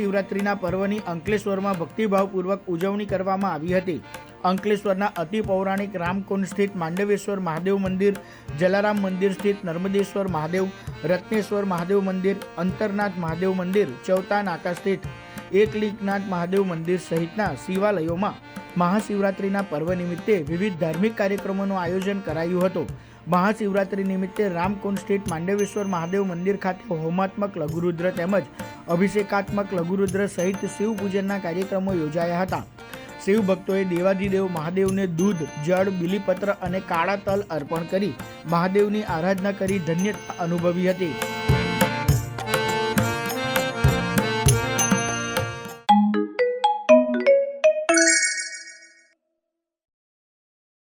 મહાશિવરાત્રિના પર્વની અંકલેશ્વરમાં ભક્તિભાવપૂર્વક ઉજવણી કરવામાં આવી હતી। અંકલેશ્વરના અતિ પૌરાણિક રામકુંડ સ્થિત માંડવેશ્વર મહાદેવ મંદિર, જલારામ મંદિર સ્થિત નર્મદેશ્વર મહાદેવ, રત્નેશ્વર મહાદેવ મંદિર, અંતરનાથ મહાદેવ મંદિર, ચૌતા નાકા સ્થિત એકલિંગનાથ મહાદેવ મંદિર સહિતના શિવાલયોમાં મહાશિવરાત્રિના પર્વ નિમિત્તે વિવિધ ધાર્મિક કાર્યક્રમોનું આયોજન કરાયું હતું। મહાશિવરાત્રિ નિમિત્તે રામકુંડ સ્થિત માંડવેશ્વર મહાદેવ મંદિર ખાતે હોમાત્મક લઘુરુદ્ર તેમજ અભિષેકાત્મક લઘુરુદ્ર સહિત શિવ પૂજનના કાર્યક્રમો યોજાયા હતા। શિવ ભક્તોએ દેવાધિદેવ મહાદેવને દૂધ, જળ, બીલીપત્ર અને કાળા તલ અર્પણ કરી મહાદેવની આરાધના કરી ધન્યતા અનુભવી હતી।